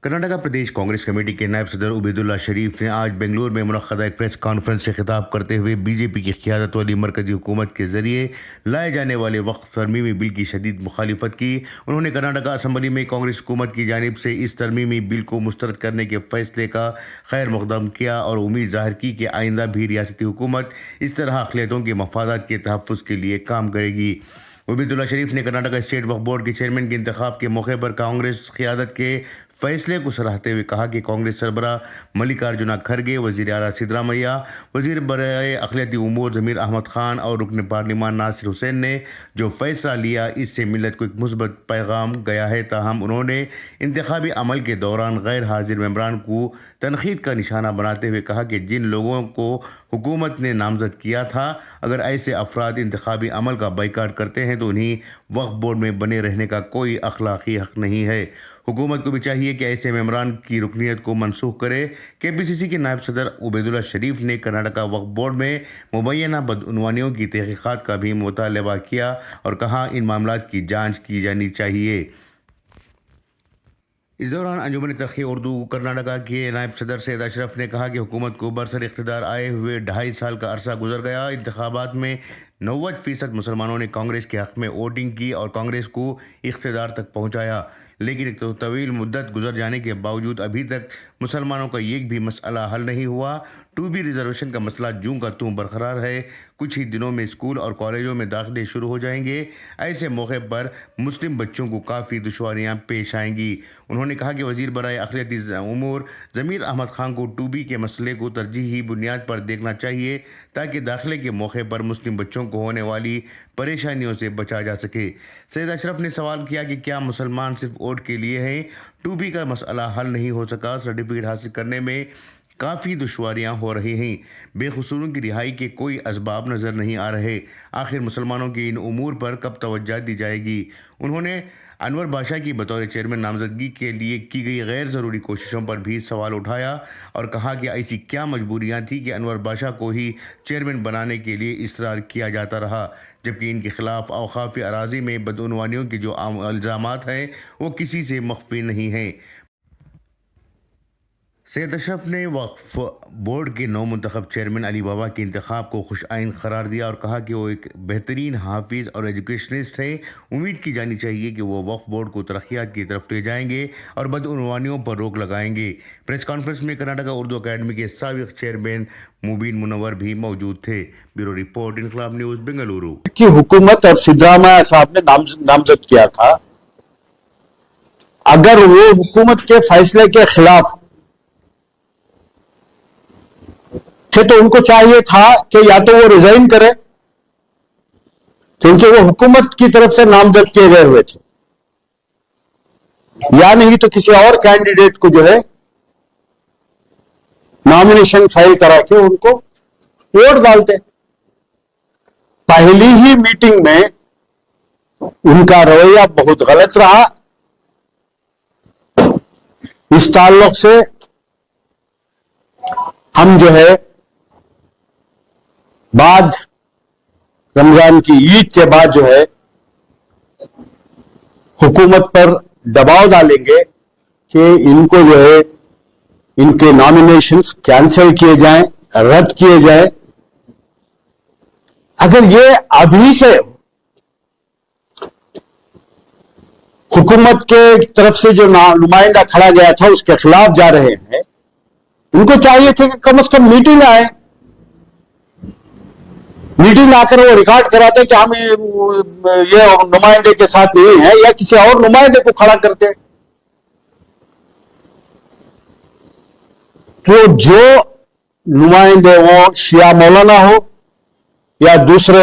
कर्नाटका प्रदेश Congress committee के नायब सदर उबैदुल्ला शरीफ ने आज बेंगलुरु में मुनक्कदा एक प्रेस कॉन्फ्रेंस से खिताब करते हुए बीजेपी की क़ियादत वाली मरकजी हुकूमत के जरिए लाए जाने वाले वक्फ तरमीमी बिल की शदीद मुखालिफत की। उन्होंने कर्नाटका असम्बली में कांग्रेस हुकूमत की जानिब से इस तरमीमी बिल को मुस्तरद करने के फैसले का खैर मकदम किया और उम्मीद ज़ाहिर की कि आइंदा भी रियासती हुकूमत इस तरह अक़लियतों के मफादात के तहफ़्फ़ुज़ के लिए काम करेगी। उबैदुल्ला शरीफ ने कर्नाटका स्टेट वक्फ बोर्ड के चेयरमैन के इंतखाब के मौके पर कांग्रेस क़ियादत के फैसले को सराहते हुए कहा कि कांग्रेस सरबरा मल्लिकार्जुना खड़गे, वज़ीर आला सिद्धरामैया, वज़ीर बराए अक़लियती उमूर ज़मीर अहमद ख़ान और रुकन पार्लिमान नासिर हुसैन ने जो फ़ैसला लिया इससे मिलत को एक मुस्बत पैगाम गया है। ताहम उन्होंने इंतखाबी अमल के दौरान गैर हाजिर मेंबरान को तनक़ीद का निशाना बनाते हुए कहा कि जिन लोगों को हुकूमत ने नामज़द किया था, अगर ऐसे अफराद इंतखाबी अमल का बाइकाट करते हैं तो उन्हें वक्फ बोर्ड में बने रहने का कोई अखलाकी हक़ नहीं है। हुकूमत को भी चाहिए कि ऐसे मेंबरान की रुकनीत को मनसूख करे। KPCC के नायब सदर उबैदुल्ला शरीफ ने कर्नाटका वक्फ बोर्ड में मुबैना बदउनवानियों की तहक़ीक़ात का भी मुतालबा किया और कहा इन मामलात की जाँच की जानी चाहिए। इस दौरान अंजुमन तरक्की उर्दू कर्नाटका के नायब सदर सैयद अशरफ ने कहा कि हुकूमत को बरसर इख्तिदार आए हुए 2.5 साल का अरसा गुजर गया। इंतखाबात में 90% मुसलमानों ने कांग्रेस के हक़ में वोटिंग की और कांग्रेस को इख्तिदार तक पहुँचाया, लेकिन एक तवील मुद्दत गुजर जाने के बावजूद अभी तक मुसलमानों का एक भी मसला हल नहीं हुआ। 2B रिजर्वेशन का मसला जूं का त्यों बरकरार है। कुछ ही दिनों में स्कूल और कॉलेजों में दाखिले शुरू हो जाएंगे। ऐसे मौके पर मुस्लिम बच्चों को काफ़ी दुश्वारियां पेश आएंगी। उन्होंने कहा कि वज़ीर बराए अक़लियती उमूर ज़मीर अहमद ख़ान को 2B के मसले को तरजीही बुनियाद पर देखना चाहिए ताकि दाखिले के मौके पर मुस्लिम बच्चों को होने वाली परेशानियों से बचा जा सके। सैयद अशरफ ने सवाल किया कि क्या मुसलमान सिर्फ वोट के लिए हैं? 2B का मसला हल नहीं हो सका। सर्टिफिकेट हासिल करने में काफ़ी दुश्वारियां हो रही हैं। बेकसूरों की रिहाई के कोई असबाब नज़र नहीं आ रहे। आखिर मुसलमानों की इन उमूर पर कब तवज्जो दी जाएगी? उन्होंने अनवर बादशाह की बतौर चेयरमैन नामजदगी के लिए की गई गैर ज़रूरी कोशिशों पर भी सवाल उठाया और कहा कि ऐसी क्या मजबूरियां थी कि अनवर बादशाह को ही चेयरमैन बनाने के लिए इसरार किया जाता रहा, जबकि इनके खिलाफ औकाफ़ी अराज़ी में बदउनवानियों के जो इल्ज़ामात हैं वो किसी से मख्फी नहीं हैं। सैयद अशरफ ने वक्फ बोर्ड के नौ मुंतखब चेयरमैन अली बाबा के इंतखाब को खुश आइन करार दिया और कहा कि वो एक बेहतरीन हाफिज़ और एजुकेशनिस्ट हैं। उम्मीद की जानी चाहिए कि वो वक्फ बोर्ड को तरक्यात की तरफ ले जाएंगे और बदउनवानियों पर रोक लगाएंगे। प्रेस कॉन्फ्रेंस में कर्नाटका उर्दू अकेडमी के साबिक़ चेयरमैन मुबीन मुनव्वर भी मौजूद थे। ब्यूरो रिपोर्ट, इनकलाब न्यूज़, बेंगलुरु। की हुकूमत और सिद्धरामैया साहब ने नामजद किया था। अगर वो हुकूमत के फैसले के खिलाफ थे तो उनको चाहिए था कि या तो वो रिजाइन करे, क्योंकि वो हुकूमत की तरफ से नामजद किए गए हुए थे, या नहीं तो किसी और कैंडिडेट को जो है नॉमिनेशन फाइल करा के उनको वोट डालते। पहली ही मीटिंग में उनका रवैया बहुत गलत रहा। इस ताल्लुक से हम जो है बाद रमजान की ईद के बाद जो है हुकूमत पर दबाव डालेंगे कि इनको जो है इनके नॉमिनेशंस कैंसिल किए जाएं, रद्द किए जाएं। अगर ये अभी से हुकूमत के तरफ से जो नुमाइंदा खड़ा गया था उसके खिलाफ जा रहे हैं, उनको चाहिए थे कि कम से कम मीटिंग आए, मीटिंग आकर वो रिकॉर्ड कराते कि हम ये नुमाइंदे के साथ नहीं है, या किसी और नुमाइंदे को खड़ा करते। तो जो नुमाइंदे वो शिया मौलाना हो या दूसरे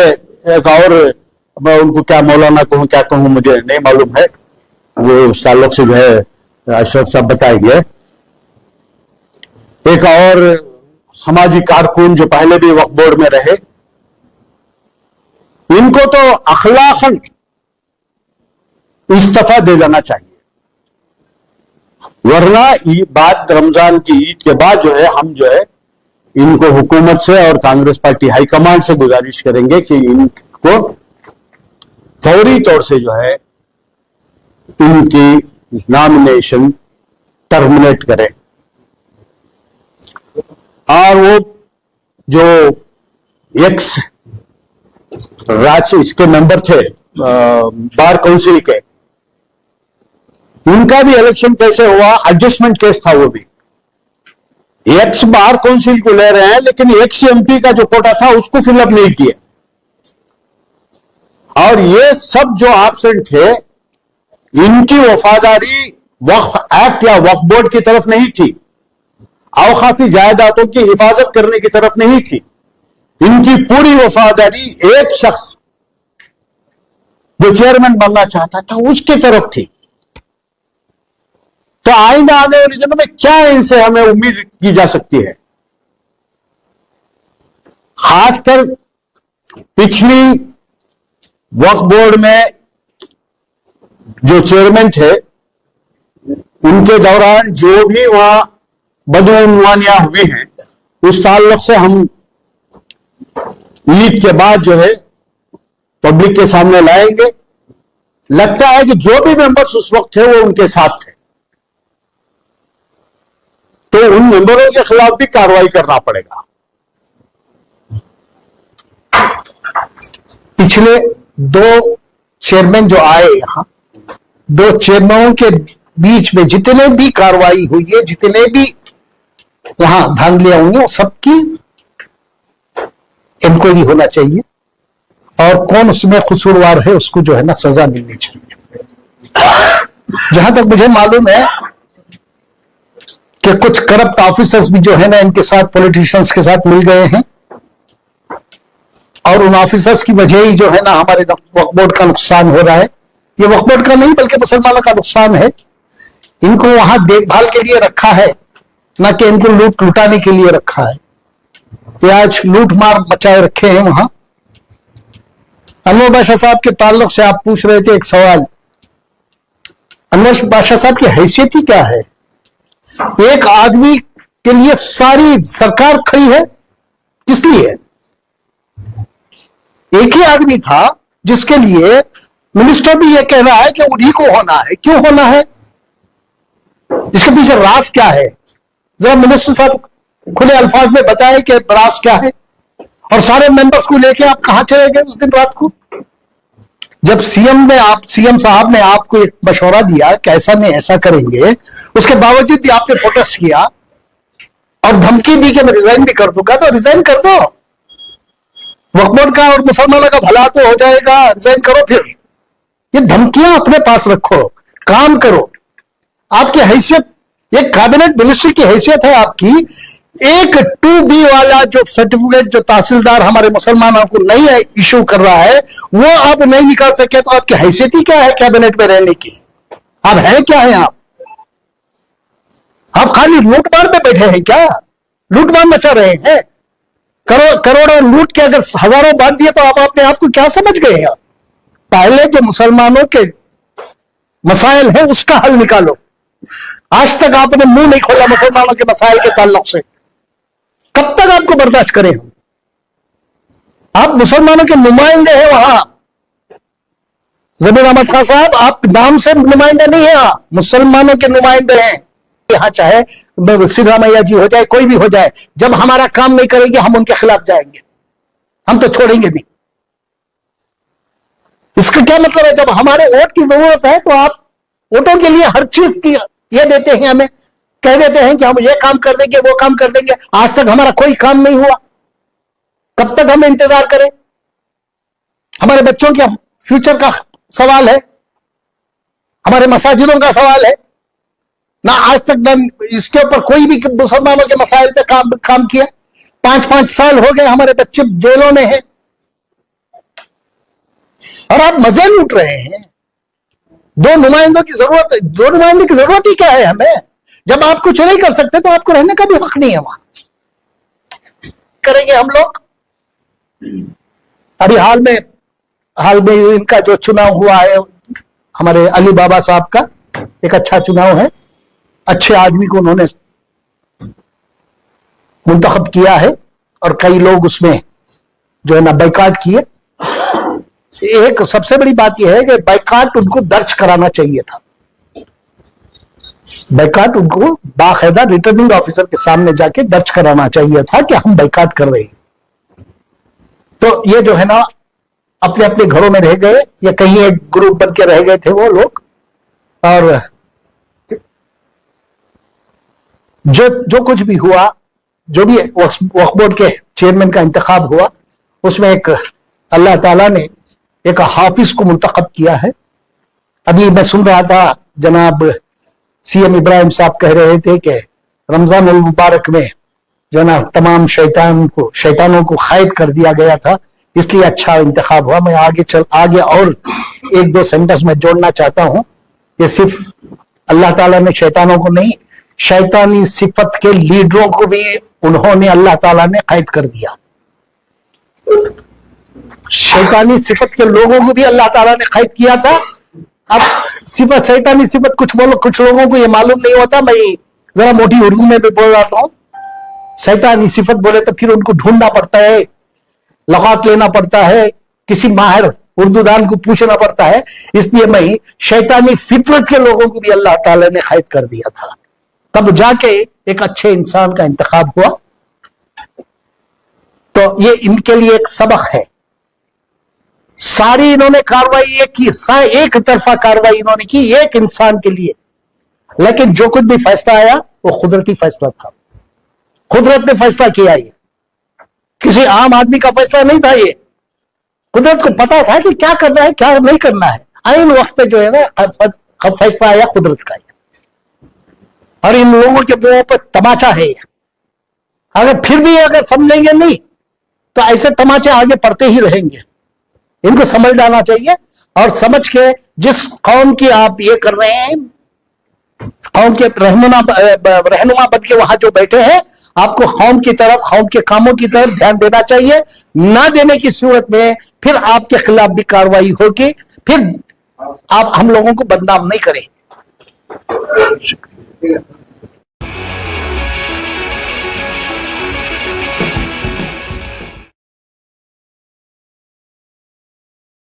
एक और, मैं उनको क्या मौलाना कहूं क्या कहूं मुझे नहीं मालूम है, वो उस ताल्लुक से जो है अशरफ साहब बताएंगे। एक और समाजी कारकुन जो पहले भी वक्फ बोर्ड में रहे, इनको तो अखलाकन इस्तीफा दे जाना चाहिए, वरना बाद रमजान की ईद के बाद जो है हम जो है इनको हुकूमत से और कांग्रेस पार्टी हाईकमांड से गुजारिश करेंगे कि इनको फौरी तौर से जो है इनकी नॉमिनेशन टर्मिनेट करें। और वो जो एक्स राज्य इसके मेंबर थे बार काउंसिल के, उनका भी इलेक्शन कैसे हुआ, एडजस्टमेंट केस था वो भी। एक्स बार काउंसिल को ले रहे हैं, लेकिन एक्स एमपी का जो कोटा था उसको फिलअप नहीं किया। और ये सब जो एब्सेंट थे, इनकी वफादारी वक्फ एक्ट या वक्फ बोर्ड की तरफ नहीं थी, औकाफी जायदादों की हिफाजत करने की तरफ नहीं थी। इनकी पूरी वफादारी एक शख्स जो चेयरमैन बनना चाहता था उसकी तरफ थी। तो आइंदा आने वाले दिनों में क्या इनसे हमें उम्मीद की जा सकती है? खासकर पिछली वक्फ बोर्ड में जो चेयरमैन थे, उनके दौरान जो भी वहां बदउनवानियां हुई हैं, उस ताल्लुक से हम ईद के बाद जो है पब्लिक के सामने लाएंगे। लगता है कि जो भी मेंबर्स उस वक्त थे वो उनके साथ थे, तो उन मेंबरों के खिलाफ भी कार्रवाई करना पड़ेगा। पिछले दो चेयरमैन जो आए यहां, दो चेयरमैनों के बीच में जितने भी कार्रवाई हुई है, जितने भी वहां धांधलियां हुई हैं, वो सबकी इंक्वायरी होना चाहिए और कौन उसमें कसूरवार है उसको जो है ना सजा मिलनी चाहिए। जहां तक मुझे मालूम है कि कुछ करप्ट ऑफिसर्स भी जो है ना इनके साथ, पॉलिटिशियंस के साथ मिल गए हैं, और उन ऑफिसर्स की वजह ही जो है ना हमारे वक्फ बोर्ड का नुकसान हो रहा है। ये वक्फ बोर्ड का नहीं बल्कि मुसलमानों का नुकसान है। इनको वहां देखभाल के लिए रखा है, ना कि इनको लूट लुटाने के लिए रखा है। ये आज लूट मार मचाए रखे हैं वहां। अनवर बादशाह साहब के ताल्लुक से आप पूछ रहे थे एक सवाल। अनवर बादशाह साहब की हैसियत ही क्या है? एक आदमी के लिए सारी सरकार खड़ी है, किस लिए? एक ही आदमी था जिसके लिए मिनिस्टर भी ये कह रहा है कि उन्हीं को होना है। क्यों होना है? इसके पीछे राज क्या है? जरा मिनिस्टर साहब खुले अल्फाज में बताएं कि राज क्या है। और सारे मेंबर्स को लेके आप कहां चले गए उस दिन रात को, जब सीएम साहब ने आपको एक मशवरा दिया कि ऐसा नहीं ऐसा करेंगे, उसके बावजूद भी आपने प्रोटेस्ट किया और धमकी दी कि मैं रिजाइन भी कर दूंगा। तो रिजाइन कर दो, वक्फ बोर्ड का और मुसलमानों का भला तो हो जाएगा। रिजाइन करो, फिर ये धमकियां अपने पास रखो, काम करो। आपकी हैसियत, एक कैबिनेट मिनिस्टर की हैसियत है आपकी। एक 2B वाला जो सर्टिफिकेट जो तहसीलदार हमारे मुसलमानों को नहीं इशू कर रहा है, वो आप नहीं निकाल सके, तो आपकी हैसियत ही क्या है कैबिनेट में रहने की? आप है क्या है? आप खाली लूटमार पे बैठे हैं क्या? लूटमार मचा रहे हैं। करोड़ों लूट के अगर हजारों बांट दिए तो आप अपने आप को क्या समझ गए हैं? पहले जो मुसलमानों के मसाइल है उसका हल निकालो। आज तक आपने मुंह नहीं खोला मुसलमानों के मसाइल के ताल्लुक से। कब तक आपको बर्दाश्त करें हम? आप मुसलमानों के नुमाइंदे हैं वहां। जमीर अहमद खान साहब, आप नाम से नुमाइंदे नहीं है, आप मुसलमानों के नुमाइंदे हैं। यहां चाहे सिद्धरामैया जी हो जाए, कोई भी हो जाए, जब हमारा काम नहीं करेंगे हम उनके खिलाफ जाएंगे, हम तो छोड़ेंगे नहीं। इसका क्या मतलब है? जब हमारे वोट की जरूरत है तो आप वोटों के लिए हर चीज की ये देते हैं, हमें कह देते हैं कि हम ये काम कर देंगे, वो काम कर देंगे। आज तक हमारा कोई काम नहीं हुआ। कब तक हम इंतजार करें? हमारे बच्चों के फ्यूचर का सवाल है, हमारे मसाजिदों का सवाल है। ना आज तक ना इसके ऊपर कोई भी मुसलमानों के मसाइल पे काम किया। 5-5 साल हो गए हमारे बच्चे जेलों में हैं और आप मजे लूट रहे हैं। दो नुमाइंदों की जरूरत है। दो नुमाइंदों की जरूरत ही क्या है हमें? जब आप कुछ नहीं कर सकते तो आपको रहने का भी हक नहीं है वहां। करेंगे हम लोग। अभी हाल में इनका जो चुनाव हुआ है, हमारे अली बाबा साहब का एक अच्छा चुनाव है। अच्छे आदमी को उन्होंने मुंतखब किया है और कई लोग उसमें जो है ना बाइकाट किए। एक सबसे बड़ी बात यह है कि बाइकाट उनको दर्ज कराना चाहिए था। बैकाट उनको बाकायदा रिटर्निंग ऑफिसर के सामने जाके दर्ज कराना चाहिए था कि हम बैकाट कर रहे हैं। तो ये जो है ना अपने अपने घरों में रह गए, या कहीं एक ग्रुप बन के रह गए थे वो लोग, और जो कुछ भी हुआ, जो भी वक्फ बोर्ड के चेयरमैन का इंतखाब हुआ, उसमें एक अल्लाह ताला ने एक हाफिज को मुंतखब किया है। अभी मैं सुन रहा था जनाब सीएम इब्राहिम साहब कह रहे थे कि रमजान उल मुबारक में जो ना तमाम शैतानों को कैद कर दिया गया था, इसलिए अच्छा इंतखाब हुआ। मैं आगे और एक दो सेंटेंस में जोड़ना चाहता हूं कि सिर्फ अल्लाह ताला ने शैतानों को नहीं, शैतानी सिफत के लीडरों को भी उन्होंने अल्लाह ताला ने कैद कर दिया। शैतानी सिफत के लोगों को भी अल्लाह ताला ने कैद किया था। अब सिफत, शैतानी सिफत कुछ लोगों को ये मालूम नहीं होता। मैं जरा मोटी उर्दू में भी बोल रहा हूं। शैतानी सिफत बोले तो फिर उनको ढूंढना पड़ता है, लगात लेना पड़ता है, किसी माहिर उर्दूदान को पूछना पड़ता है। इसलिए मैं शैतानी फितरत के लोगों को भी अल्लाह ताला ने कैद कर दिया था, तब जाके एक अच्छे इंसान का इंतखाब हुआ। तो ये इनके लिए एक सबक है। सारी इन्होंने कार्रवाई एक तरफा कार्रवाई इन्होंने की एक इंसान के लिए, लेकिन जो कुछ भी फैसला आया वो कुदरती फैसला था। कुदरत ने फैसला किया, ये किसी आम आदमी का फैसला नहीं था। ये कुदरत को पता था कि क्या करना है क्या नहीं करना है। आइन वक्त पे जो है ना फैसला आया कुदरत का, और इन लोगों के मुंह पर तमाचा है। अगर फिर भी अगर समझेंगे नहीं तो ऐसे तमाचे आगे पड़ते ही रहेंगे। इनको समझ जाना चाहिए, और समझ के जिस कौम की आप ये कर रहे हैं, कौम के रहनुमा बन के वहां जो बैठे हैं, आपको कौम की तरफ, कौम के कामों की तरफ ध्यान देना चाहिए। ना देने की सूरत में फिर आपके खिलाफ भी कार्रवाई होगी, फिर आप हम लोगों को बदनाम नहीं करें।